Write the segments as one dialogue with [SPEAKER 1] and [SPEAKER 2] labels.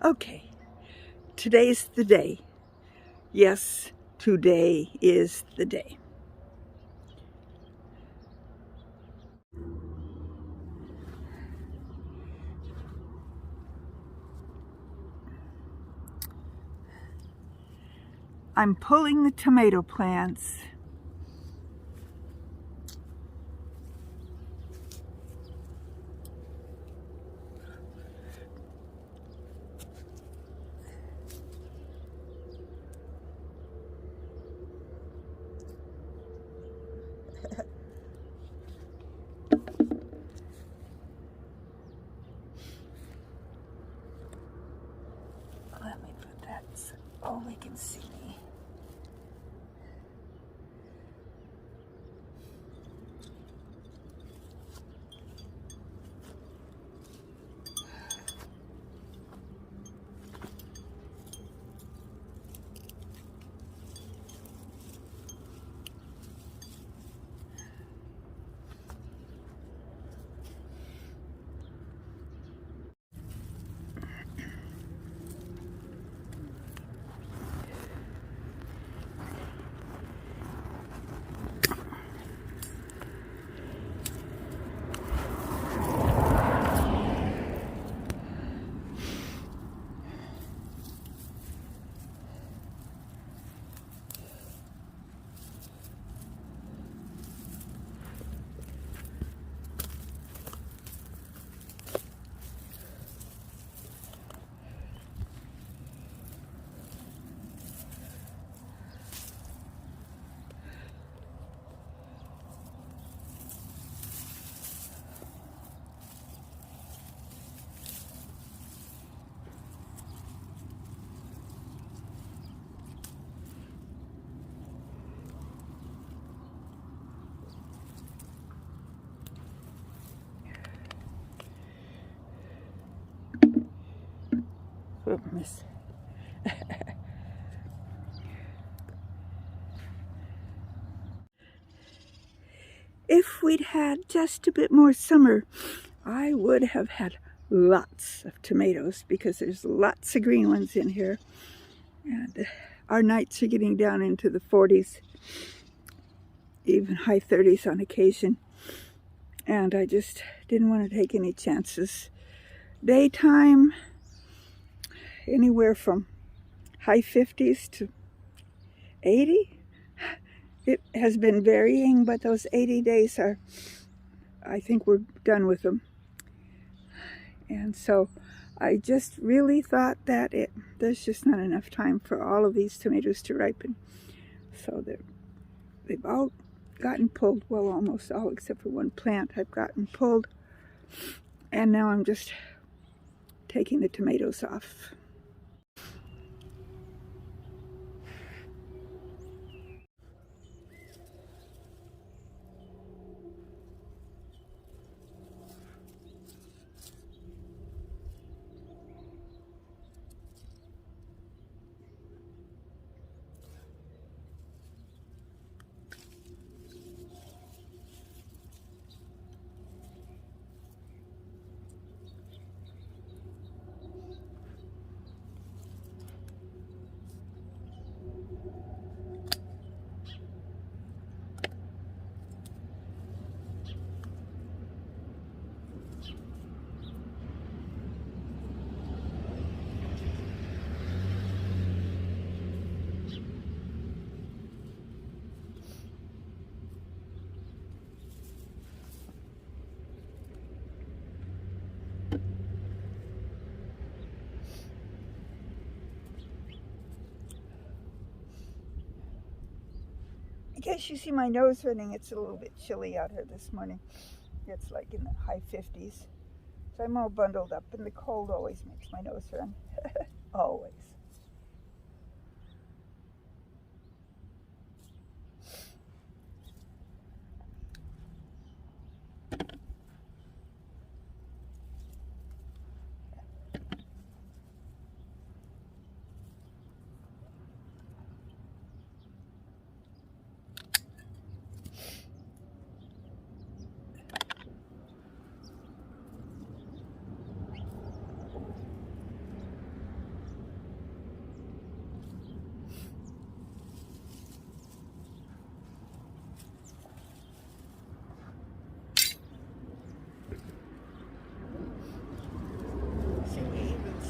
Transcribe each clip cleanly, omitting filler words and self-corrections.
[SPEAKER 1] Okay, today's the day. Yes, today is the day. I'm pulling the tomato plants. Let me put that so they can see me. Oh, miss. If we'd had just a bit more summer, I would have had lots of tomatoes because there's lots of green ones in here. And our nights are getting down into the 40s, even high 30s on occasion. And I just didn't want to take any chances. Daytime, anywhere from high 50s to 80. It has been varying, but those 80 days are, I think we're done with them. And so I just really thought that there's just not enough time for all of these tomatoes to ripen. So they've all gotten pulled, well, almost all except for one plant I've gotten pulled. And now I'm just taking the tomatoes off. In case you see my nose running, it's a little bit chilly out here this morning. It's like in the high 50s. So I'm all bundled up, and the cold always makes my nose run. Always.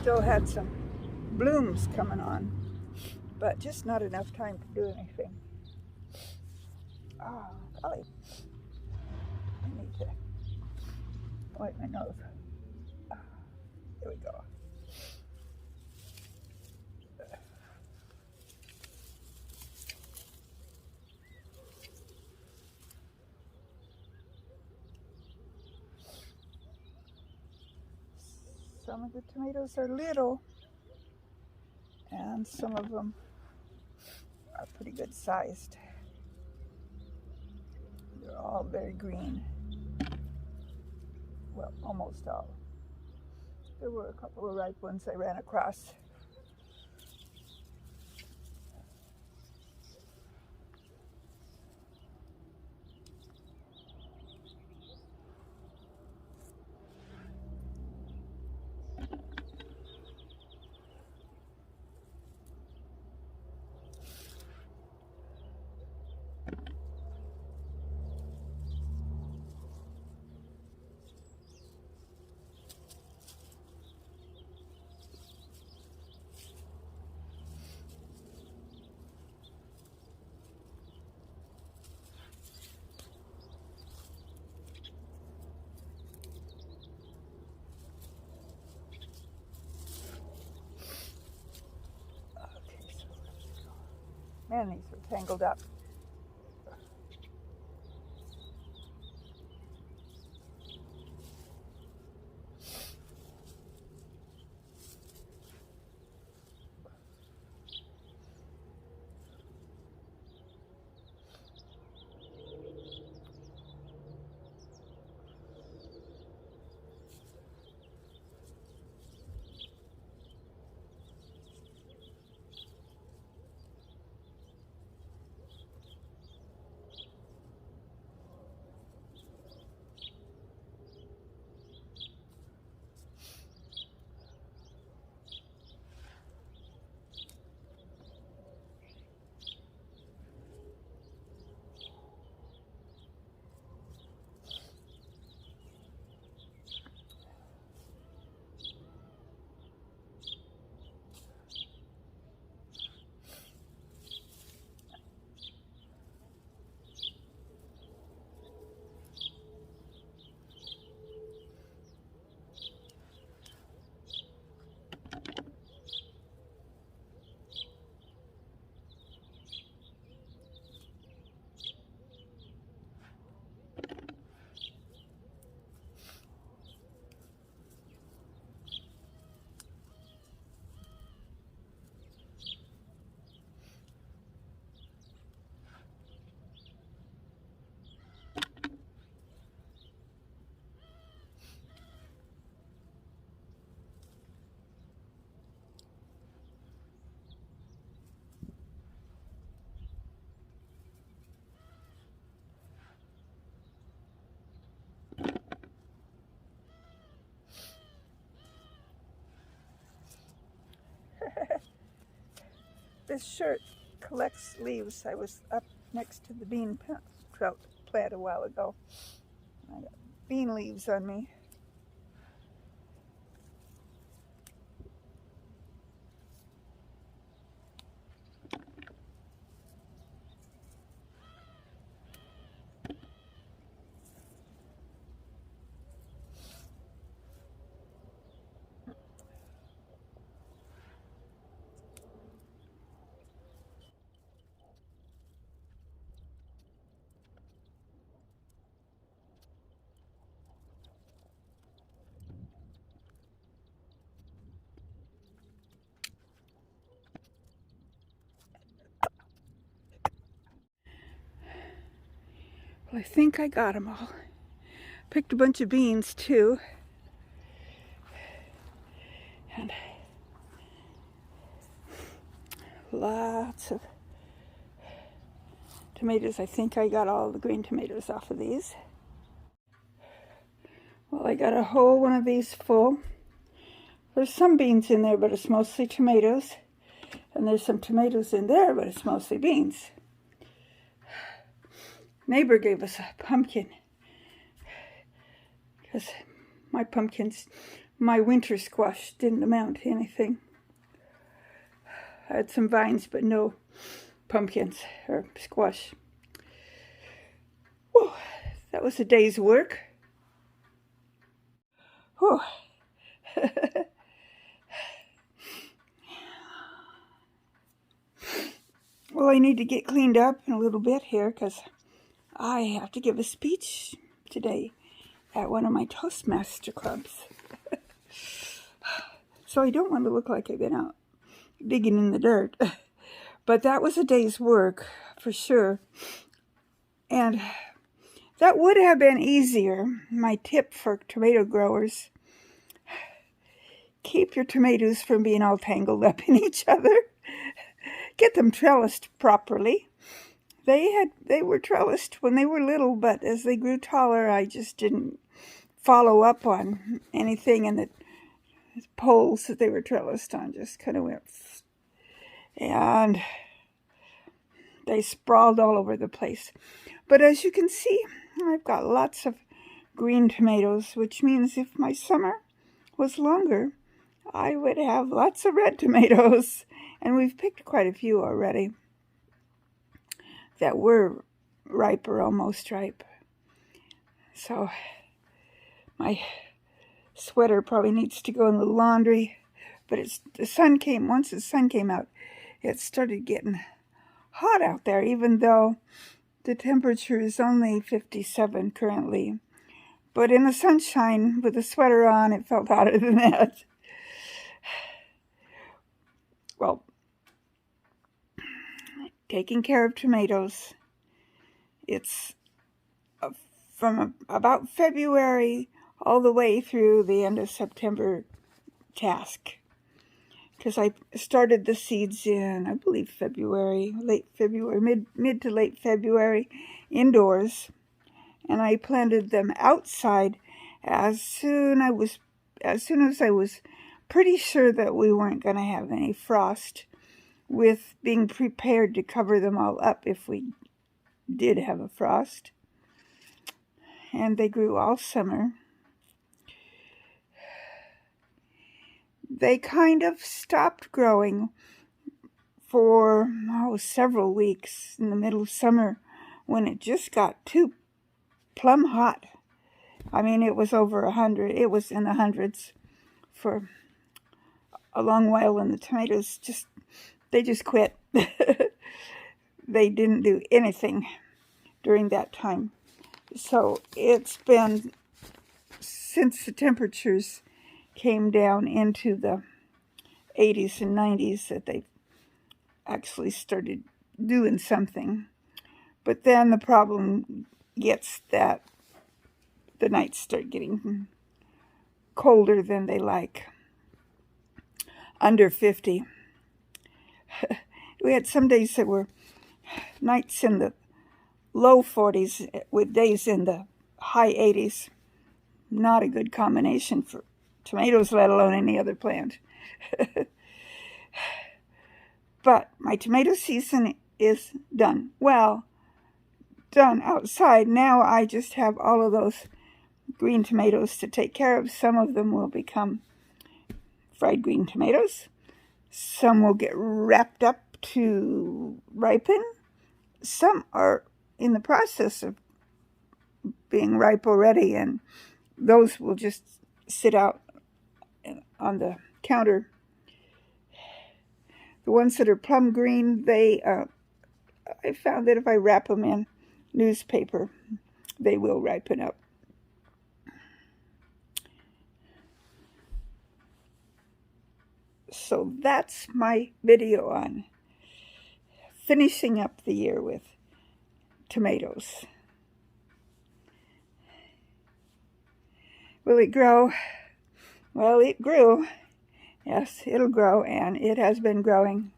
[SPEAKER 1] still had some blooms coming on, but just not enough time to do anything. Oh, golly. I need to wipe my nose. There we go. Some of the tomatoes are little, and some of them are pretty good sized. They're all very green. Well, almost all. There were a couple of ripe ones I ran across. Man, these are tangled up. This shirt collects leaves. I was up next to the bean plant a while ago. I got bean leaves on me. Well, I think I got them all. Picked a bunch of beans too. And lots of tomatoes. I think I got all the green tomatoes off of these. Well, I got a whole one of these full. There's some beans in there, but it's mostly tomatoes. And there's some tomatoes in there, but it's mostly beans. Neighbor gave us a pumpkin because my pumpkins My winter squash didn't amount to anything. I had some vines, but no pumpkins or squash. Whew, that was a day's work. Whew. Well, I need to get cleaned up in a little bit here because I have to give a speech today at one of my Toastmaster clubs. So I don't want to look like I've been out digging in the dirt. But that was a day's work for sure. And that would have been easier. My tip for tomato growers: keep your tomatoes from being all tangled up in each other. Get them trellised properly. They were trellised when they were little, but as they grew taller, I just didn't follow up on anything, and the poles that they were trellised on just kind of went, and they sprawled all over the place. But as you can see, I've got lots of green tomatoes, which means if my summer was longer, I would have lots of red tomatoes. And we've picked quite a few already that were ripe or almost ripe. So my sweater probably needs to go in the laundry. But once the sun came out, it started getting hot out there, even though the temperature is only 57 currently. But in the sunshine, with the sweater on, it felt hotter than that. Well, taking care of tomatoes, it's from about February all the way through the end of September task. Because I started the seeds in, I believe, February, late February, mid to late February, indoors. And I planted them outside as soon as I was pretty sure that we weren't going to have any frost, with being prepared to cover them all up if we did have a frost. And they grew all summer. They kind of stopped growing for several weeks in the middle of summer when it just got too plumb hot. I mean, it was over 100. It was in the hundreds for a long while, and the tomatoes just quit. They didn't do anything during that time. So it's been since the temperatures came down into the 80s and 90s that they actually started doing something. But then the problem gets that the nights start getting colder than they like. Under 50. We had some days that were nights in the low 40s with days in the high 80s. Not a good combination for tomatoes, let alone any other plant. But my tomato season is done. Well, done outside. Now I just have all of those green tomatoes to take care of. Some of them will become fried green tomatoes. Some will get wrapped up to ripen. Some are in the process of being ripe already, and those will just sit out on the counter. The ones that are plum green, I found that if I wrap them in newspaper, they will ripen up. So that's my video on finishing up the year with tomatoes. Will it grow? Well, it grew. Yes, it'll grow, and it has been growing.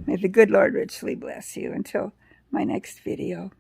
[SPEAKER 1] May the good Lord richly bless you until my next video.